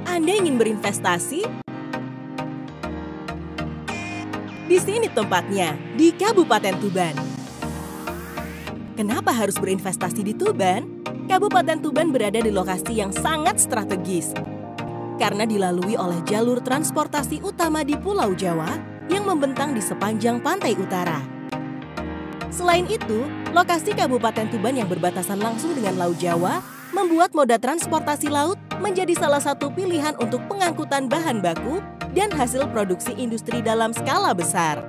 Anda ingin berinvestasi? Di sini tempatnya, di Kabupaten Tuban. Kenapa harus berinvestasi di Tuban? Kabupaten Tuban berada di lokasi yang sangat strategis. Karena dilalui oleh jalur transportasi utama di Pulau Jawa yang membentang di sepanjang pantai utara. Selain itu, lokasi Kabupaten Tuban yang berbatasan langsung dengan Laut Jawa membuat moda transportasi laut menjadi salah satu pilihan untuk pengangkutan bahan baku dan hasil produksi industri dalam skala besar.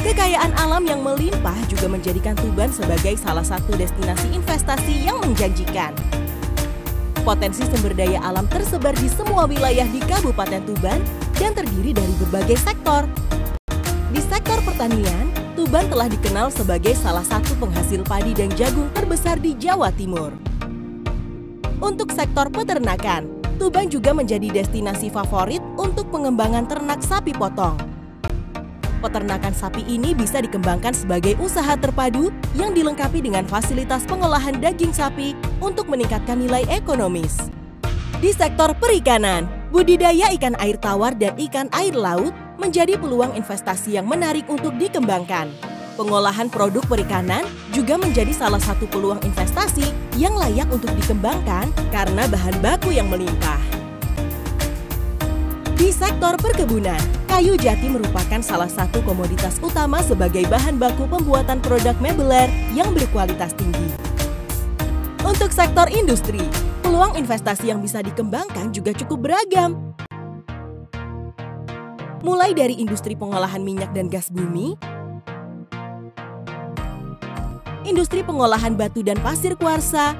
Kekayaan alam yang melimpah juga menjadikan Tuban sebagai salah satu destinasi investasi yang menjanjikan. Potensi sumber daya alam tersebar di semua wilayah di Kabupaten Tuban dan terdiri dari berbagai sektor. Di sektor pertanian, Tuban telah dikenal sebagai salah satu penghasil padi dan jagung terbesar di Jawa Timur. Untuk sektor peternakan, Tuban juga menjadi destinasi favorit untuk pengembangan ternak sapi potong. Peternakan sapi ini bisa dikembangkan sebagai usaha terpadu yang dilengkapi dengan fasilitas pengolahan daging sapi untuk meningkatkan nilai ekonomis. Di sektor perikanan, budidaya ikan air tawar dan ikan air laut menjadi peluang investasi yang menarik untuk dikembangkan. Pengolahan produk perikanan juga menjadi salah satu peluang investasi yang layak untuk dikembangkan karena bahan baku yang melimpah. Di sektor perkebunan, kayu jati merupakan salah satu komoditas utama sebagai bahan baku pembuatan produk mebeler yang berkualitas tinggi. Untuk sektor industri, peluang investasi yang bisa dikembangkan juga cukup beragam. Mulai dari industri pengolahan minyak dan gas bumi, industri pengolahan batu dan pasir kuarsa,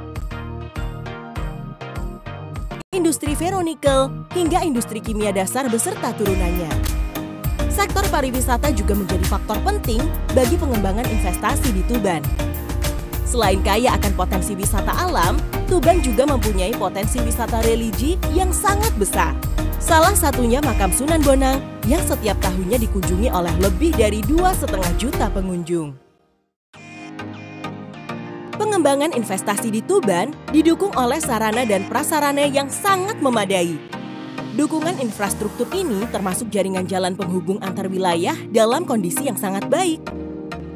industri ferronikel, hingga industri kimia dasar beserta turunannya. Sektor pariwisata juga menjadi faktor penting bagi pengembangan investasi di Tuban. Selain kaya akan potensi wisata alam, Tuban juga mempunyai potensi wisata religi yang sangat besar. Salah satunya makam Sunan Bonang yang setiap tahunnya dikunjungi oleh lebih dari 2,5 juta pengunjung. Pengembangan investasi di Tuban didukung oleh sarana dan prasarana yang sangat memadai. Dukungan infrastruktur ini termasuk jaringan jalan penghubung antar wilayah dalam kondisi yang sangat baik.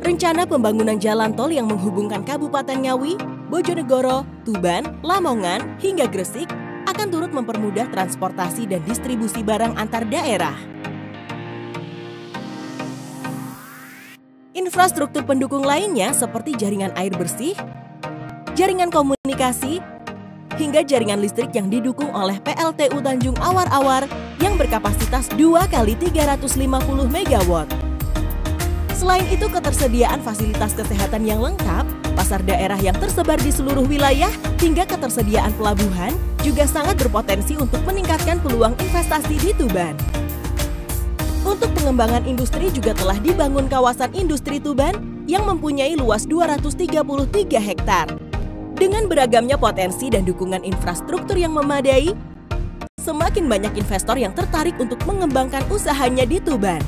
Rencana pembangunan jalan tol yang menghubungkan Kabupaten Ngawi, Bojonegoro, Tuban, Lamongan, hingga Gresik akan turut mempermudah transportasi dan distribusi barang antar daerah. Infrastruktur pendukung lainnya seperti jaringan air bersih, jaringan komunikasi, hingga jaringan listrik yang didukung oleh PLTU Tanjung Awar-Awar yang berkapasitas 2 kali 350 MW. Selain itu, ketersediaan fasilitas kesehatan yang lengkap, pasar daerah yang tersebar di seluruh wilayah, hingga ketersediaan pelabuhan juga sangat berpotensi untuk meningkatkan peluang investasi di Tuban. Untuk pengembangan industri juga telah dibangun kawasan industri Tuban yang mempunyai luas 233 hektar. Dengan beragamnya potensi dan dukungan infrastruktur yang memadai, semakin banyak investor yang tertarik untuk mengembangkan usahanya di Tuban.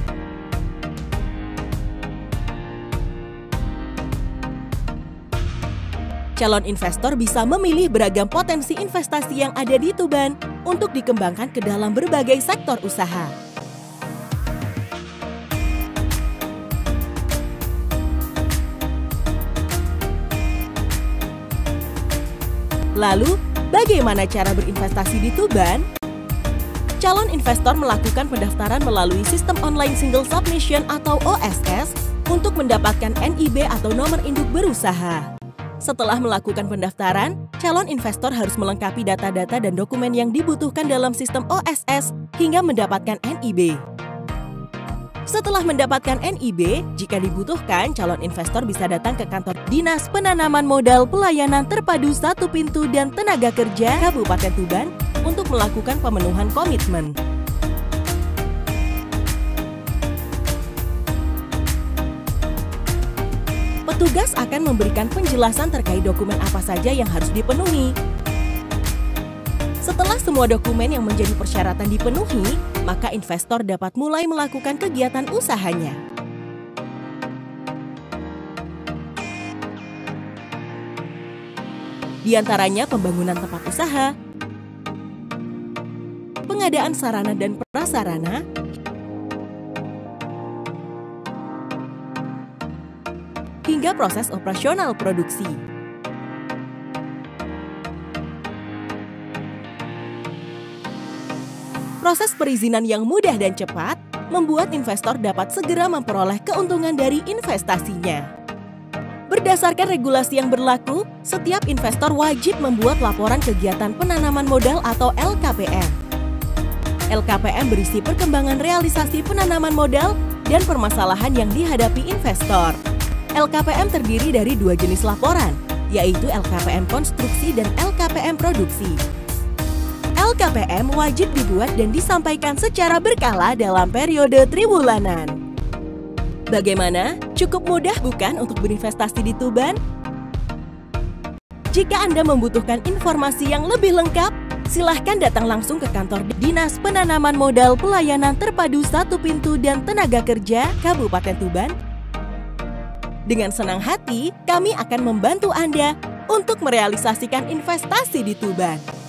Calon investor bisa memilih beragam potensi investasi yang ada di Tuban untuk dikembangkan ke dalam berbagai sektor usaha. Lalu, bagaimana cara berinvestasi di Tuban? Calon investor melakukan pendaftaran melalui sistem online single submission atau OSS untuk mendapatkan NIB atau nomor induk berusaha. Setelah melakukan pendaftaran, calon investor harus melengkapi data-data dan dokumen yang dibutuhkan dalam sistem OSS hingga mendapatkan NIB. Setelah mendapatkan NIB, jika dibutuhkan, calon investor bisa datang ke kantor Dinas Penanaman Modal Pelayanan Terpadu Satu Pintu dan Tenaga Kerja Kabupaten Tuban untuk melakukan pemenuhan komitmen. Petugas akan memberikan penjelasan terkait dokumen apa saja yang harus dipenuhi. Setelah semua dokumen yang menjadi persyaratan dipenuhi, maka investor dapat mulai melakukan kegiatan usahanya. Di antaranya pembangunan tempat usaha, pengadaan sarana dan prasarana, hingga proses operasional produksi. Proses perizinan yang mudah dan cepat membuat investor dapat segera memperoleh keuntungan dari investasinya. Berdasarkan regulasi yang berlaku, setiap investor wajib membuat laporan kegiatan penanaman modal atau LKPM. LKPM berisi perkembangan realisasi penanaman modal dan permasalahan yang dihadapi investor. LKPM terdiri dari 2 jenis laporan, yaitu LKPM konstruksi dan LKPM produksi. LKPM wajib dibuat dan disampaikan secara berkala dalam periode triwulanan. Bagaimana? Cukup mudah bukan untuk berinvestasi di Tuban? Jika Anda membutuhkan informasi yang lebih lengkap, silahkan datang langsung ke kantor Dinas Penanaman Modal Pelayanan Terpadu Satu Pintu dan Tenaga Kerja Kabupaten Tuban. Dengan senang hati, kami akan membantu Anda untuk merealisasikan investasi di Tuban.